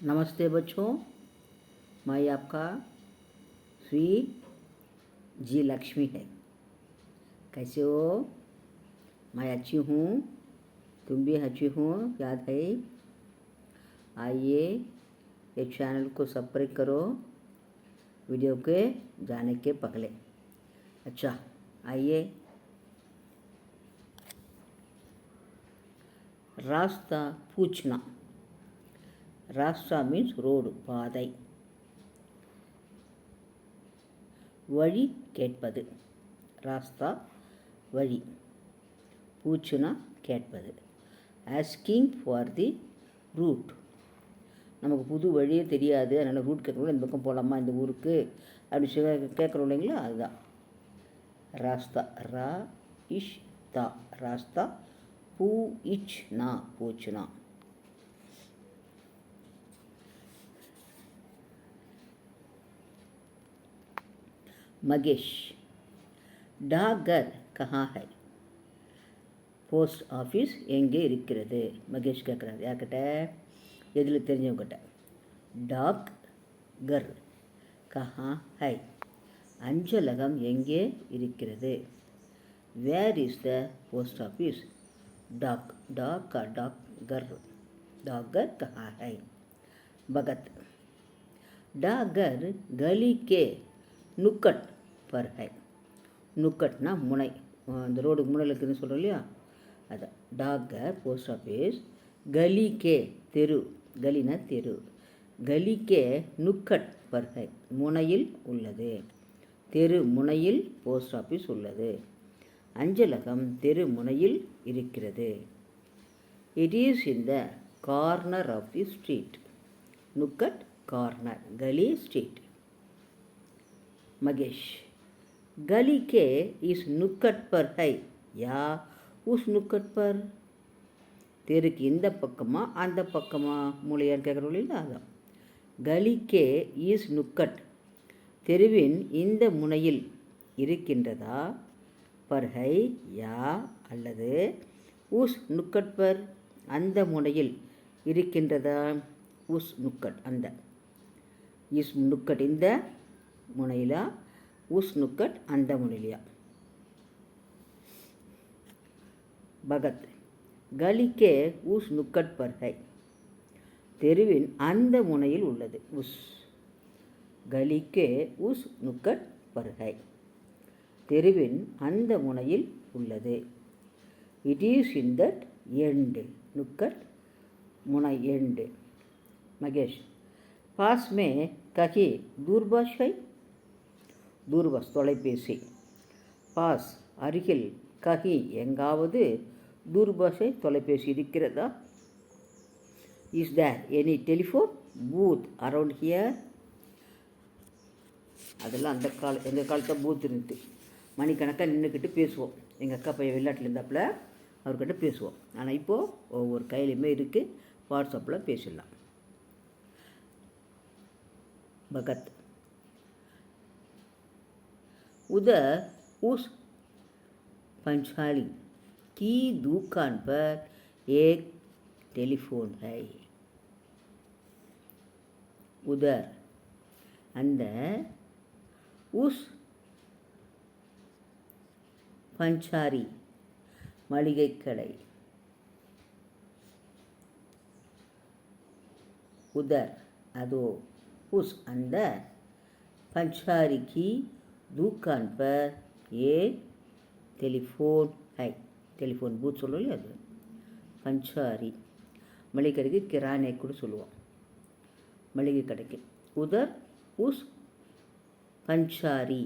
नमस्ते बच्चों, मैं आपका श्री जी लक्ष्मी है। कैसे हो? मैं अच्छी हूँ, तुम भी अच्छी हो, याद है? आइए ये चैनल को सब्सक्राइब करो वीडियो के जाने के पहले। अच्छा, आइए। रास्ता पूछना। ராஸ்தா மீன்ஸ் ரோடு, பாதை. வழி கேட்பது. ராஸ்தா வழி. பூச்சுனா கேட்பது. Asking for the route. நமக்கு புது வழியே தெரியாது, அதனால் ரூட் கேட்கணும். இந்த பக்கம் போகலாமா இந்த ஊருக்கு அப்படி கேட்குறோம் இல்லைங்களா, அதுதான் ராஸ்தா. ரா இஷ் தா ராஸ்தா. பூ இச் நா பூச்சுனா. मगेश, डाकघर कहाँ है? போஸ்ட் ஆஃபீஸ் எங்கே இருக்கிறது? மகேஷ் கேட்குறாரு. யார்கிட்ட? எதில் தெரிஞ்சவங்கிட்ட. டாக் கர் கஹா ஹை. அஞ்சலகம் எங்கே இருக்கிறது? Where is the post office? டாக் டாக் का डाक घर डाकघर कहाँ है? भगत, डाकघर गली के नुक्कट पर है. நுக்கட்னா முனை, அந்த ரோடுக்கு முனையில் இருக்குதுன்னு சொல்கிறோம் இல்லையா, அதான். டாக்கர் போஸ்ட் ஆஃபீஸ் கலிக்கே தெரு, கலினா தெரு, கலிக்கே நுக்கட் பர் ஹை முனையில் உள்ளது. தெரு முனையில் போஸ்ட் ஆஃபீஸ் உள்ளது. அஞ்சலகம் தெரு முனையில் இருக்கிறது. It is in the corner of the street. நுக்கட் கார்னர், கலி ஸ்ட்ரீட். मगेश, गली के इस नुक्कट पर है या उस नुक्कट पर? தெருக்கு இந்த பக்கமா அந்த பக்கமா மூலையான்னு கேட்குறோம் இல்லைங்களா, அதான். கலிக்கே இஸ் நுக்கட் தெருவின் இந்த முனையில் இருக்கின்றதா? பர்ஹை யா அல்லது உஸ் நுக்கட் பர் அந்த முனையில் இருக்கின்றதா? உஸ் நுக்கட் அந்த, இஸ் நுக்கட் இந்த முனையிலா, உஸ் நுக்கட் அந்த முனையிலா. பகத், கலிக்கே உஸ் நுக்கட் பர் ஹை தெருவின் அந்த முனையில் உள்ளது. உஸ் கலிக்கே உஸ் நுக்கட் பர் ஹை தெருவின் அந்த முனையில் உள்ளது. It is in that end. நுக்கட் முனை, எண்டு. மகேஷ், பாஸ் மே கஹி தூர்பாஷ் ஹை. தூர்பாஷ் தொலைபேசி. பாஸ் அருகில், கஹி எங்காவது, தூர்பாஷை தொலைபேசி இருக்கிறதா? Is there any telephone booth around here? அதெல்லாம் அந்த எங்கள் காலத்தில் பூத் இருந்துட்டு மணிக்கணக்காக நின்றுக்கிட்டு பேசுவோம். எங்கள் அக்கா பையன் வெளிநாட்டில் இருந்தாப்புல, அவர்கிட்ட பேசுவோம். ஆனால் இப்போது ஒவ்வொரு கையிலையுமே இருக்குது, வாட்ஸ்அப்பில் பேசிடலாம். भगत, उधर उस पंचाली की दुकान पर एक टेलीफोन है. उधर அந்த உஸ் பஞ்சாரி மளிகை கடை. உதர் அதோ, उस அந்த पंचारी की दुकान पर एक टेलीफोन है. டெலிஃபோன் பூத் சொல்லுவோம் இல்லையா, அது பஞ்சாரி. மளிகை கடைக்கு கிரானே கூட சொல்லுவோம், மளிகை கடைக்கு. உதர் உஸ் பஞ்சாரி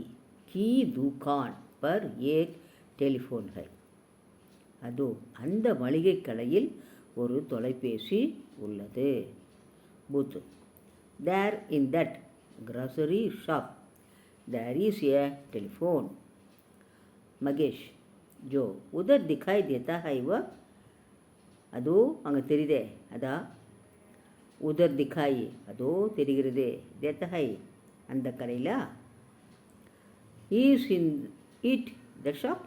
கி துகான் பர் ஏக் டெலிஃபோன் ஹை. அதோ அந்த மளிகை கடையில் ஒரு தொலைபேசி உள்ளது. Booth, there in that grocery shop there is a telephone. Magesh, जो उधर दिखाई देता है वह? அதோ அங்கே தெரியுதே, அதா. உதர் திக்காய் அதோ தெரிகிறதே, தேத்த ஹை அந்த கடையில். Is in it the shop?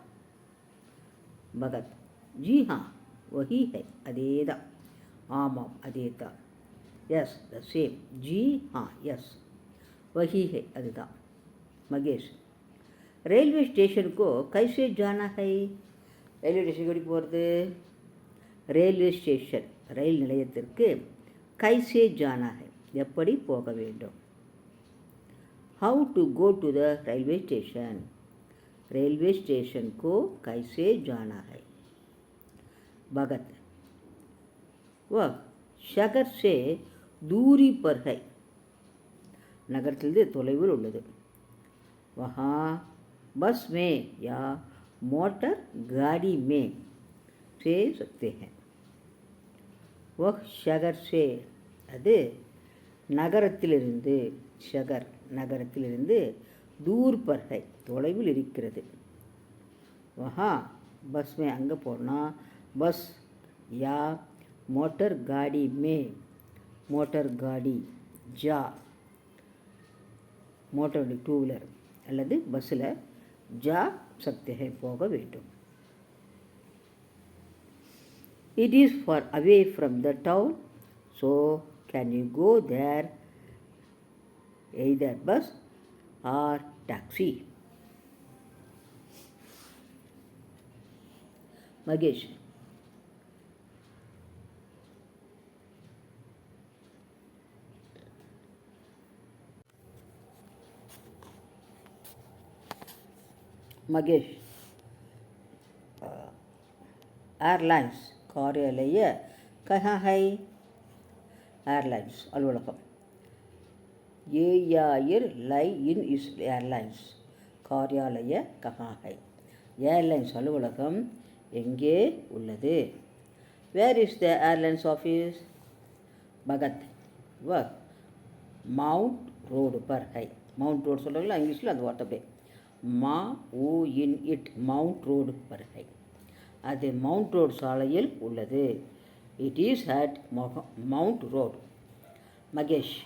பகத், ஜி ஹா வஹி ஹை அதே தான். ஆமாம் அதே தான். எஸ் த சேம் ஜி எஸ் वही है அதுதான் மகேஷ் ரயில்வே ஸ்டேஷனுக்கோ கைசே ஜானா ஹை ரயில்வே ஸ்டேஷனுக்கு எப்படி போகிறது ரயில்வே ஸ்டேஷன் ரயில் நிலையத்திற்கு கைசே ஜானா ஹை எப்படி போக வேண்டும் how to go to the railway station railway station को कैसे जाना है भगत वह शहर से दूरी पर है நகரத்திலிருந்து தொலைவில் உள்ளது वहाँ बस में या मोटर गाड़ी में से सकते हैं वह शहर से அது நகரத்திலிருந்து ஷகர் நகரத்திலிருந்து दूर पर है தொலைவில் இருக்கிறது वहाँ बस में அங்கே போனால் பஸ் या मोटर गाड़ी में मोटर गाड़ी जा मोटर टू व्हीलर அல்லது பஸ்ஸில் जा सकते हैं போக வேண்டும் it is far away from the town so can you go there either bus or taxi Mahesh Mahesh airlines कार्यालय कहाँ है ஏர்லைன்ஸ் அலுவலகம் ये यायर लाई इन इस एयरलाइंस कार्यालय कहाँ है ஏர்லைன்ஸ் அலுவலகம் எங்கே உள்ளது where is the airlines office Bhagat வ மவுண்ட் ரோடு பர் ஹை மவுண்ட் ரோடு சொல்கிறாங்களா இங்கிலீஷில் அது வார்த்தை மா ஊ இன் இட் மவுண்ட் ரோடு பர் ஹை அது மவுண்ட் ரோடு சாலையில் உள்ளது it is at Mount Road Mahesh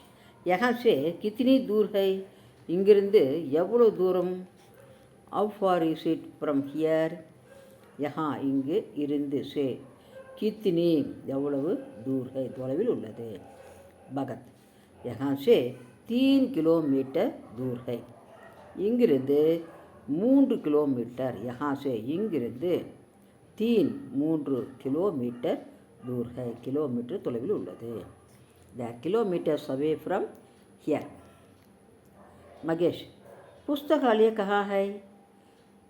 यहाँ से कितनी दूर है இங்கிருந்து எவ்வளோ தூரம் how far is it from here यहाँ இங்கு இருந்து से कितनी எவ்வளவு दूर है தொலைவில் உள்ளது பகத் यहाँ से 3 किलोमीटर दूर है இங்கிருந்து 3 கிலோமீட்டர் यहाँ से இங்கிருந்து 3 கிலோமீட்டர் दूर है கிலோமீட்டர் தொலைவில் உள்ளது they are kilometers away from here Mahesh புஸ்தகாலய कहाँ है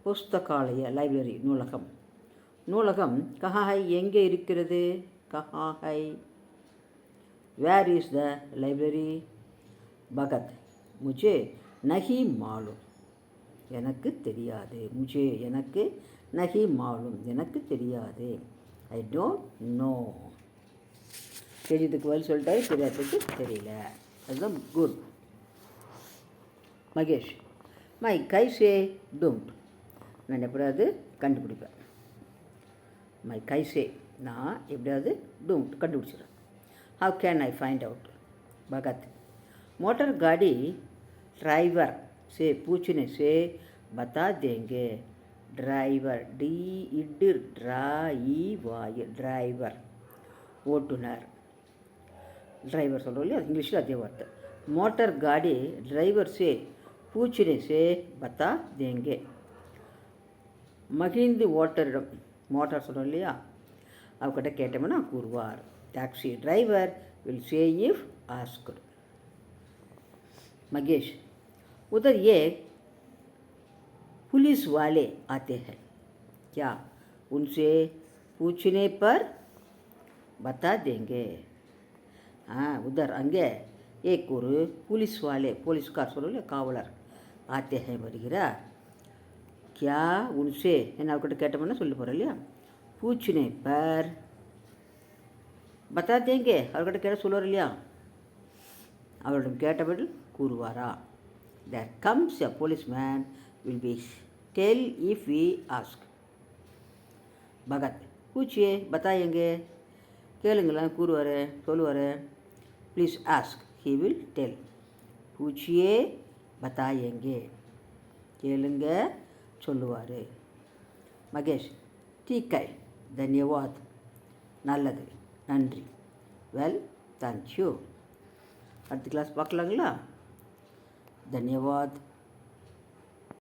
புஸ்தகாலய லைப்ரரி நூலகம் நூலகம் कहाँ है எங்கே இருக்கிறது कहाँ है where is the library Bhagat मुझे नहीं मालूम எனக்கு தெரியாது मुझे எனக்கு नहीं मालूम எனக்கு தெரியாது I don't know தெரியுதுக்கு பதில் சொல்லிட்டாரு தெரியாததுக்கு தெரியல அதுதான் குட் மகேஷ் மை கைசே டோன்ட் நான் எப்படியாவது கண்டுபிடிப்பேன் மை கைசே நான் எப்படியாவது டோன்ட் கண்டுபிடிச்சிடுறேன் how can I find out Bhagat motor गाड़ी ड्राइवर से पूछने से बता देंगे ड्राइवर डी इड ड्राइवर ड्राइवर ஓட்டுநர் டிரைவர் சொல்கிறோம் இல்லையா இங்கிலீஷில் அதே வார்த்தை மோட்டர் காடி டிரைவர் சே பூச்சினே சே பத்தா தேங்கே மகிழ்ந்து ஓட்டரிடம் மோட்டார் சொல்கிறோம் இல்லையா அவர்கிட்ட கேட்டோம்னா கூறுவார் taxi driver will say if asked Magesh उधर ये पुलिस वाले आते हैं क्या उनसे पूछने पर बता देंगे हाँ उधर अंगे एक और पुलिस वाले पुलिसकार सोलो कावलर आते हैं वर्गिरा क्या उनसे नावकट केटमना सोल्ली पोरलिया पूछने पर बता देंगे அவர்கிட்ட கேட்ட சொல்லுவார் இல்லையா அவரிடம் கேட்டபடி கூறுவாரா there comes a policeman will be tell if we ask Bhagat पूछिए बताएंगे கேளுங்களா கூறுவார் சொல்லுவார் please ask he will tell पूछिए बताएंगे கேளுங்க சொல்லுவார் மகேஷ் ठीक है धन्यवाद நல்லது நன்றி well thank you அடுத்த கிளாஸ் பார்க்கலாங்களா? தன்யவாத்.